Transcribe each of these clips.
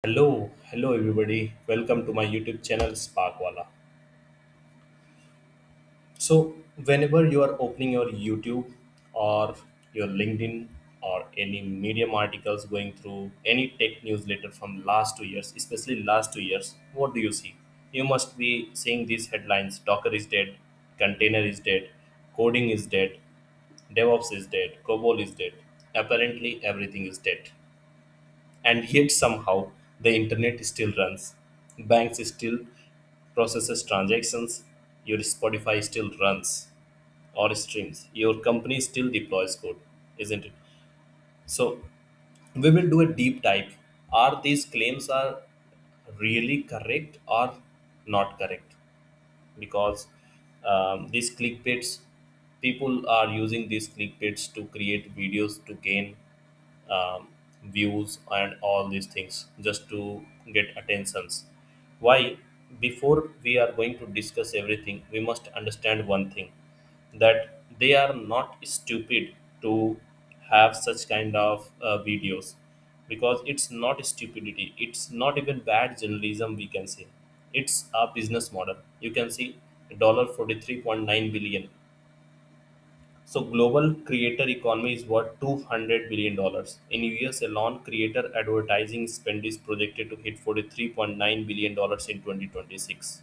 Hello everybody. Welcome to my YouTube channel Sparkwala. So, whenever you are opening your YouTube or your LinkedIn or any medium articles going through any tech newsletter from last 2 years, especially last 2 years, what do you see? You must be seeing these headlines: Docker is dead, container is dead, coding is dead, DevOps is dead, COBOL is dead. Apparently, everything is dead. And yet somehow the internet still runs, banks still processes transactions, your Spotify still runs or streams, your company still deploys code, isn't it? So we will do a deep dive. Are these claims are really correct or not correct? Because these clickbaits, people are using these clickbaits to create videos to gain um, views and all these things just to get attentions. Why? Before we are going to discuss everything, we must understand one thing, that they are not stupid to have such kind of videos, because it's not stupidity, it's not even bad journalism, we can say. It's a business model. You can see $43.9 billion. So global creator economy is worth $200 billion. In US alone, creator advertising spend is projected to hit $43.9 billion in 2026.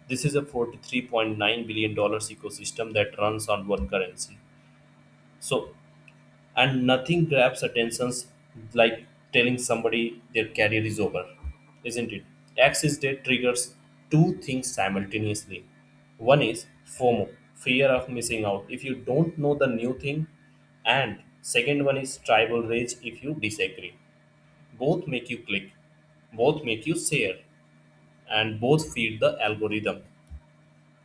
This is a $43.9 billion ecosystem that runs on one currency. So, and nothing grabs attentions like telling somebody their career is over, isn't it? X is dead triggers two things simultaneously. One is FOMO, fear of missing out if you don't know the new thing, and second one is tribal rage if you disagree. Both make you click, both make you share, and both feed the algorithm.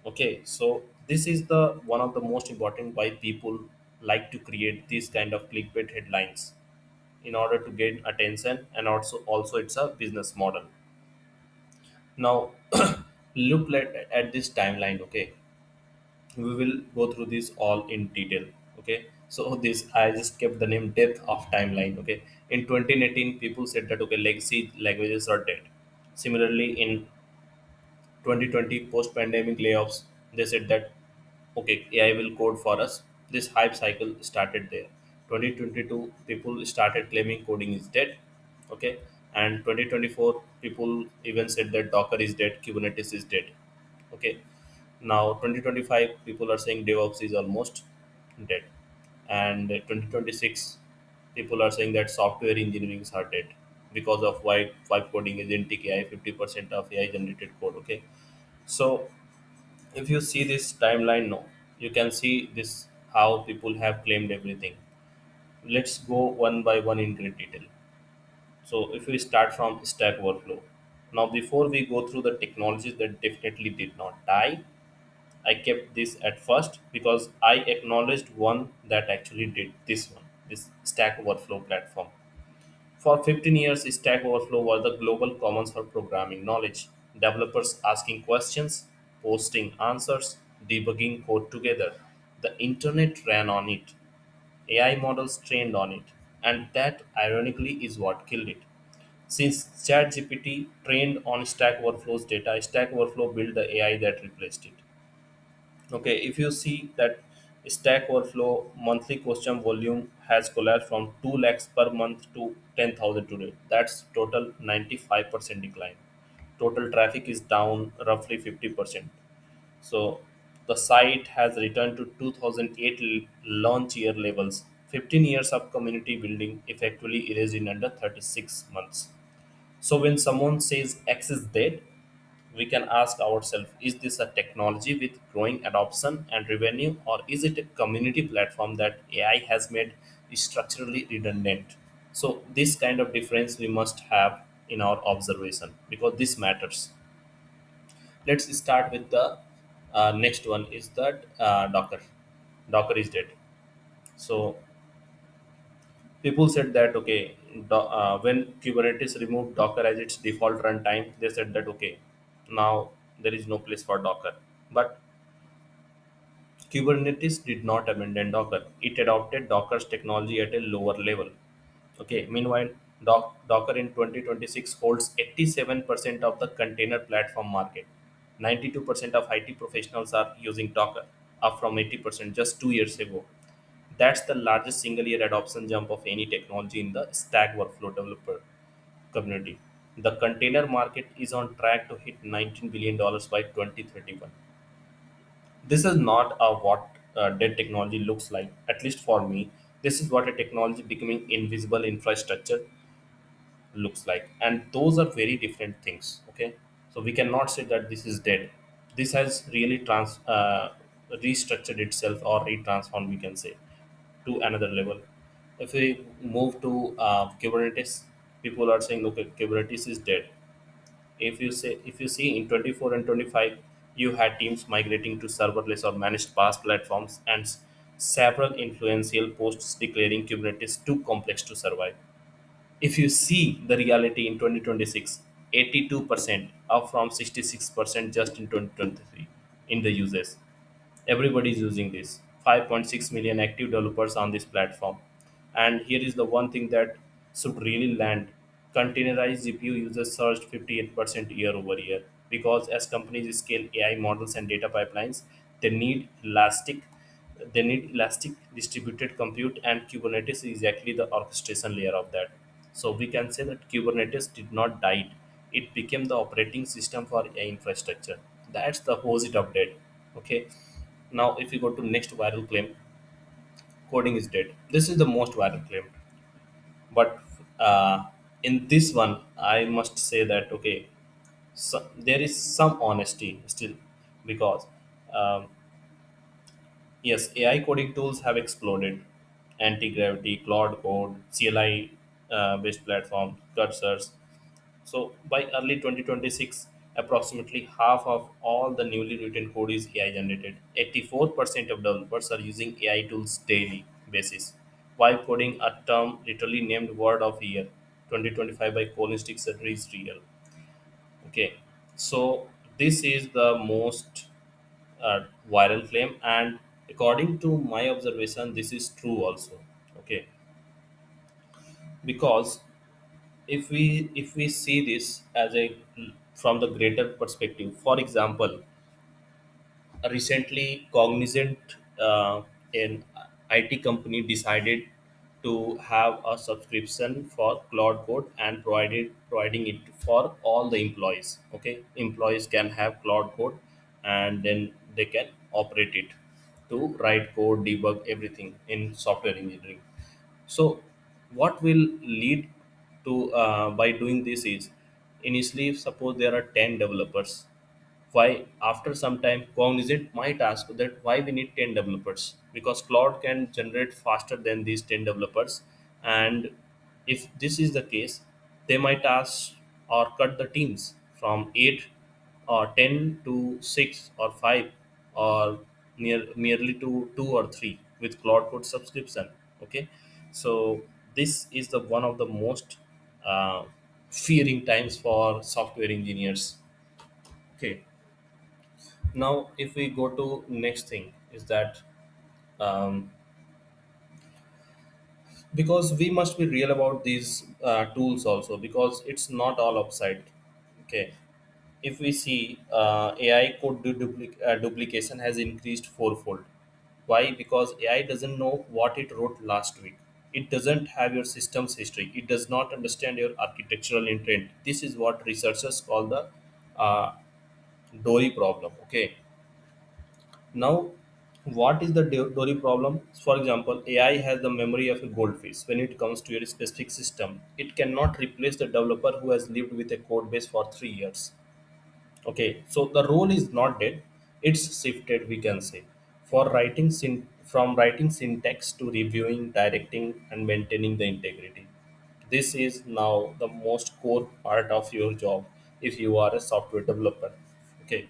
Okay, so this is the one of the most important why people like to create these kind of clickbait headlines in order to gain attention, and also it's a business model. Now look at this timeline. Okay, we will go through this all in detail. Okay, so this I just kept the name death of timeline. Okay, in 2018 people said that okay, legacy languages are dead. Similarly in 2020 post pandemic layoffs, they said that okay, AI will code for us. This hype cycle started there. 2022 people started claiming coding is dead. Okay, and 2024 people even said that Docker is dead, Kubernetes is dead. Okay, now 2025 people are saying DevOps is almost dead, and 2026 people are saying that software engineering are dead because of why coding is in AI, 50% of AI generated code. Okay, so if you see this timeline, no, you can see this how people have claimed everything. Let's go one by one in great detail. So if we start from Stack Overflow, now before we go through the technologies that definitely did not die, I kept this at first because I acknowledged one that actually did this one, this Stack Overflow platform. For 15 years, Stack Overflow was the global commons for programming knowledge. Developers asking questions, posting answers, debugging code together. The internet ran on it. AI models trained on it. And that, ironically, is what killed it. Since ChatGPT trained on Stack Overflow's data, Stack Overflow built the AI that replaced it. Okay, if you see that Stack Overflow monthly question volume has collapsed from 2 lakhs per month to 10,000 today. That's total 95% decline. Total traffic is down roughly 50%. So the site has returned to 2008 launch year levels. 15 years of community building effectively erased in under 36 months. So when someone says X is dead, we can ask ourselves, is this a technology with growing adoption and revenue, or is it a community platform that AI has made structurally redundant? So this kind of difference we must have in our observation because this matters. Let's start with the next one is that Docker is dead. So people said that okay, when Kubernetes removed Docker as its default runtime, they said that okay, now there is no place for Docker. But Kubernetes did not abandon Docker. It adopted Docker's technology at a lower level. Okay. Meanwhile, Docker in 2026 holds 87% of the container platform market. 92% of IT professionals are using Docker, up from 80% just 2 years ago. That's the largest single year adoption jump of any technology in the Stack Overflow developer community. The container market is on track to hit $19 billion by 2031. This is not what dead technology looks like, at least for me. This is what a technology becoming invisible infrastructure looks like, and those are very different things. Okay, so we cannot say that this is dead. This has really restructured itself or retransformed, we can say, to another level. If we move to Kubernetes, people are saying, okay, Kubernetes is dead. If you see in 24 and 25, you had teams migrating to serverless or managed PaaS platforms, and several influential posts declaring Kubernetes too complex to survive. If you see the reality in 2026, 82% up from 66% just in 2023 in the users. Everybody is using this. 5.6 million active developers on this platform. And here is the one thing that should really land. Containerized GPU users surged 58% year over year, because as companies scale AI models and data pipelines, they need elastic distributed compute, and Kubernetes is exactly the orchestration layer of that. So we can say that Kubernetes did not die. It became the operating system for AI infrastructure. That's the opposite of dead. Okay. Now if we go to next viral claim, coding is dead. This is the most viral claim. But in this one, I must say that okay, so there is some honesty still, because um, yes, AI coding tools have exploded. Anti-gravity, Claude Code, CLI based platform, cursors. So by early 2026, approximately half of all the newly written code is AI generated. 84% of developers are using AI tools daily basis. Why coding, a term literally named word of year 2025 by Colin Stickser, is real. Okay, so this is the most viral claim, and according to my observation, this is true also. Okay, because if we see this as a from the greater perspective, for example, recently Cognizant, an IT company, decided to have a subscription for Cloud Code and providing it for all the employees. Okay, employees can have Cloud Code, and then they can operate it to write code, debug everything in software engineering. So, what will lead to by doing this is, initially, suppose there are 10 developers. Why after some time, Cognizant might ask that why we need 10 developers, because Cloud can generate faster than these 10 developers. And if this is the case, they might ask or cut the teams from 8 or 10 to 6 or 5, or merely to 2 or 3 with Cloud Code subscription. Okay, so this is the one of the most uh, fearing times for software engineers. Okay, now if we go to next thing is that, um, because we must be real about these tools also, because it's not all upside. Okay, if we see, AI code duplication has increased fourfold. Why? Because AI doesn't know what it wrote last week. It doesn't have your system's history. It does not understand your architectural intent. This is what researchers call the uh, Dory problem. Okay. Now, what is the Dory problem? For example, AI has the memory of a goldfish. When it comes to a specific system, it cannot replace the developer who has lived with a code base for 3 years. Okay, so the role is not dead; it's shifted, we can say, for from writing syntax to reviewing, directing, and maintaining the integrity. This is now the most core part of your job if you are a software developer. Okay,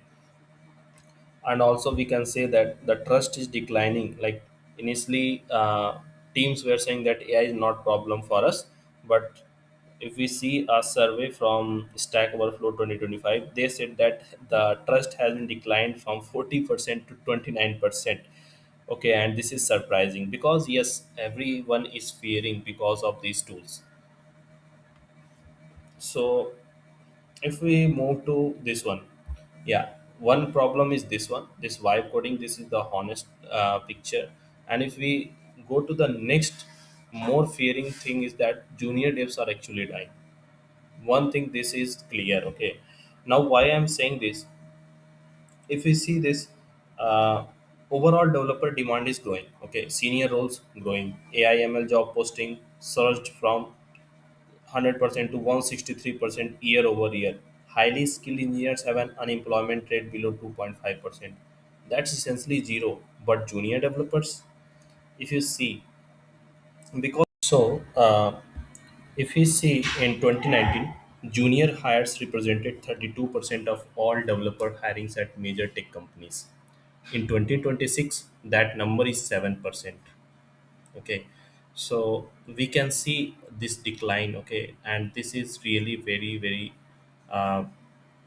and also we can say that the trust is declining. Like initially, teams were saying that AI is not problem for us, but if we see a survey from Stack Overflow 2025, they said that the trust has been declined from 40% to 29%. Okay, and this is surprising, because yes, everyone is fearing because of these tools. So if we move to this one, yeah, one problem is this one, this vibe coding. This is the honest picture. And if we go to the next more fearing thing is that junior devs are actually dying. One thing this is clear. Okay, now why I'm saying this, if we see this, uh, overall developer demand is growing. Okay, senior roles growing, AI ML job posting surged from 100% to 163% year over year. Highly skilled engineers have an unemployment rate below 2.5%. That's essentially zero. But junior developers, if you see, because if we see in 2019, junior hires represented 32% of all developer hirings at major tech companies. In 2026, that number is 7%. Okay, so we can see this decline. Okay, and this is really very very uh,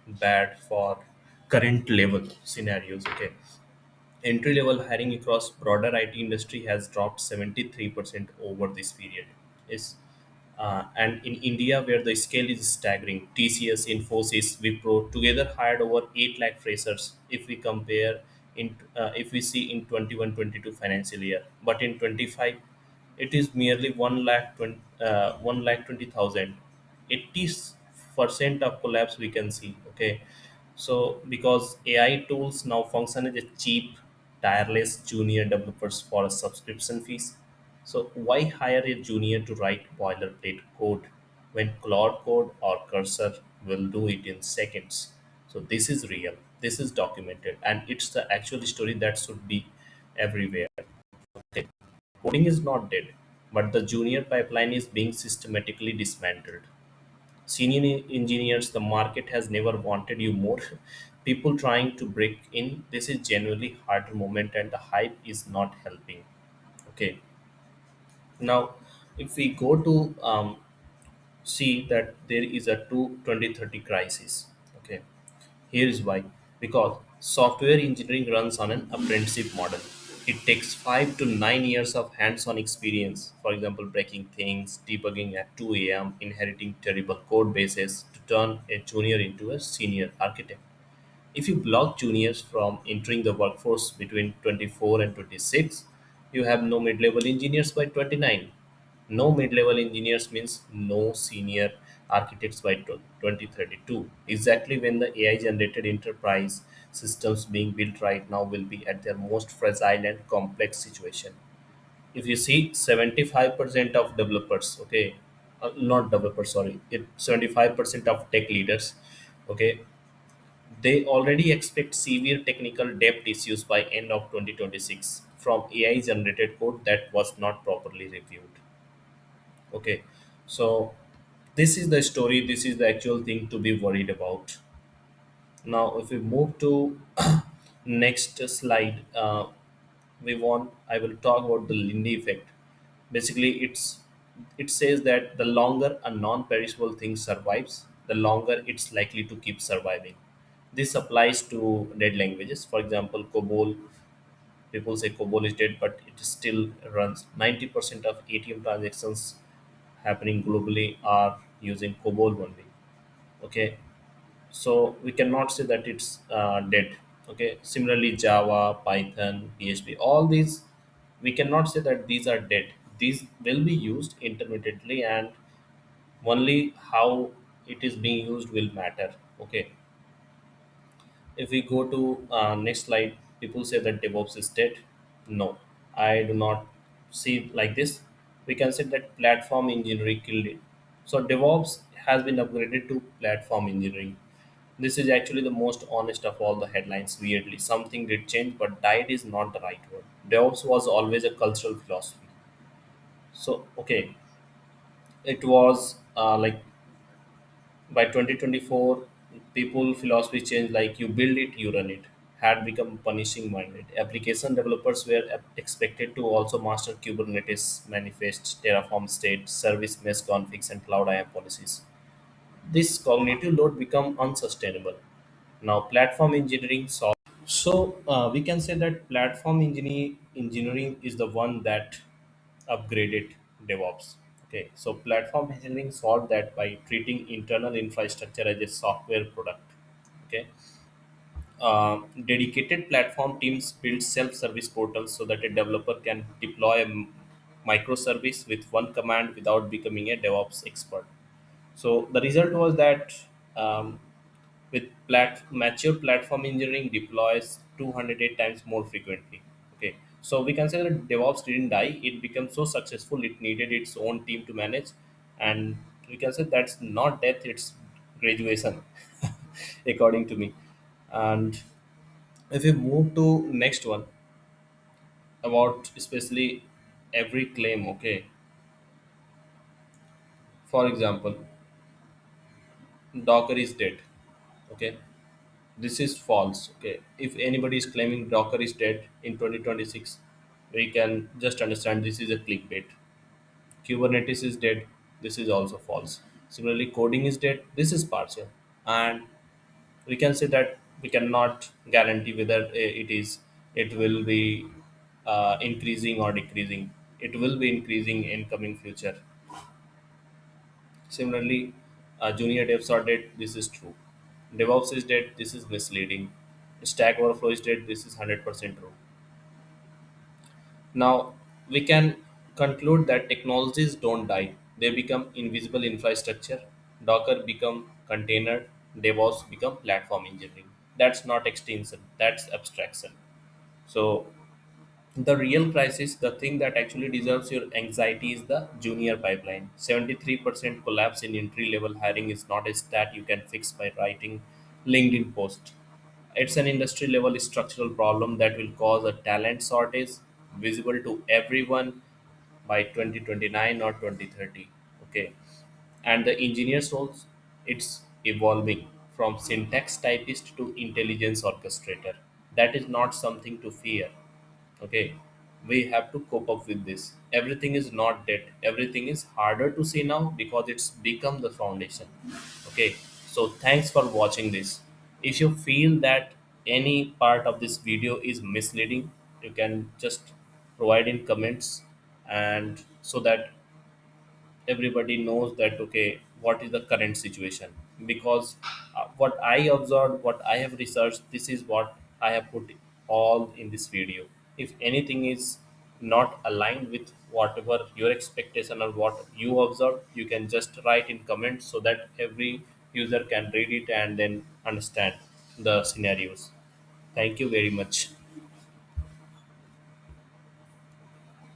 bad for current level scenarios. Okay, entry level hiring across broader IT industry has dropped 73% over this period. Is And in India, where the scale is staggering, TCS, Infosys, Wipro together hired over 8 lakh freshers. If we compare if we see in 21-22 financial year, but in 25, it is merely 1 lakh 20,000. 80% of collapse we can see. Okay, so because AI tools now function as a cheap, tireless junior developers for a subscription fees. So why hire a junior to write boilerplate code when Cloud Code or Cursor will do it in seconds? So this is real, this is documented, and it's the actual story that should be everywhere. Okay. Coding is not dead, but the junior pipeline is being systematically dismantled. Senior engineers, the market has never wanted you more. People trying to break in, this is genuinely harder moment, and the hype is not helping. Okay, now if we go to see that there is a 2030 crisis. Okay, here is why. Because software engineering runs on an apprenticeship model. It takes 5 to 9 years of hands-on experience, for example, breaking things, debugging at 2 a.m., inheriting terrible code bases, to turn a junior into a senior architect. If you block juniors from entering the workforce between 24 and 26, you have no mid level engineers by 29. No mid level engineers means no senior architects by 2032. Exactly when the AI generated enterprise systems being built right now will be at their most fragile and complex situation. If you see 75% of developers, okay, not developers, sorry, 75% of tech leaders, okay, they already expect severe technical debt issues by end of 2026 from AI generated code that was not properly reviewed. Okay, so this is the story. This is the actual thing to be worried about. Now, if we move to next slide, we want I will talk about the Lindy effect. Basically, it says that the longer a non-perishable thing survives, the longer it's likely to keep surviving. This applies to dead languages. For example, COBOL. People say COBOL is dead, but it still runs. 90% of ATM transactions happening globally are using COBOL only. Okay, so we cannot say that it's dead. Okay, similarly Java, Python, PHP, all these, we cannot say that these are dead. These will be used intermittently, and only how it is being used will matter. Okay, if we go to next slide, people say that DevOps is dead. No, I do not see like this. We can say that platform engineering killed it. So DevOps has been upgraded to platform engineering. This is actually the most honest of all the headlines. Weirdly, something did change, but died is not the right word. DevOps was always a cultural philosophy. So okay, it was by 2024, people philosophy changed, like you build it, you run it, had become punishing minded. Application developers were expected to also master Kubernetes manifest, Terraform state, service mesh configs, and cloud IAM policies. This cognitive load become unsustainable. Now, platform engineering solves. So we can say that platform engineering is the one that upgraded DevOps. Okay, so platform engineering solved that by treating internal infrastructure as a software product. Okay, dedicated platform teams build self-service portals so that a developer can deploy a microservice with one command without becoming a DevOps expert. So the result was that with mature platform engineering deploys 208 times more frequently. Okay, so we can say that DevOps didn't die; it became so successful it needed its own team to manage, and we can say that's not death; it's graduation, according to me. And if we move to next one about especially every claim, okay, for example, Docker is dead. Okay, this is false. Okay, if anybody is claiming Docker is dead in 2026, we can just understand this is a clickbait. Kubernetes is dead, this is also false. Similarly, coding is dead, this is partial. And we can say that we cannot guarantee whether it will be increasing or decreasing. It will be increasing in coming future. Similarly, junior devs are dead, this is true. DevOps is dead, this is misleading. Stack Overflow is dead, this is 100% true. Now, we can conclude that technologies don't die, they become invisible infrastructure. Docker become container, DevOps become platform engineering. That's not extension, that's abstraction. So the real crisis, the thing that actually deserves your anxiety is the junior pipeline. 73% collapse in entry level hiring is not a stat you can fix by writing LinkedIn post. It's an industry level structural problem that will cause a talent shortage visible to everyone by 2029 or 2030. Okay. And the engineers roles, it's evolving from syntax typist to intelligence orchestrator. That is not something to fear. Okay, we have to cope up with this. Everything is not dead, everything is harder to see now because it's become the foundation. Okay, so thanks for watching this. If you feel that any part of this video is misleading, you can just provide in comments, and so that everybody knows that okay, what is the current situation. Because what I observed, what I have researched, this is what I have put all in this video. If anything is not aligned with whatever your expectation or what you observe, you can just write in comments so that every user can read it and then understand the scenarios. Thank you very much.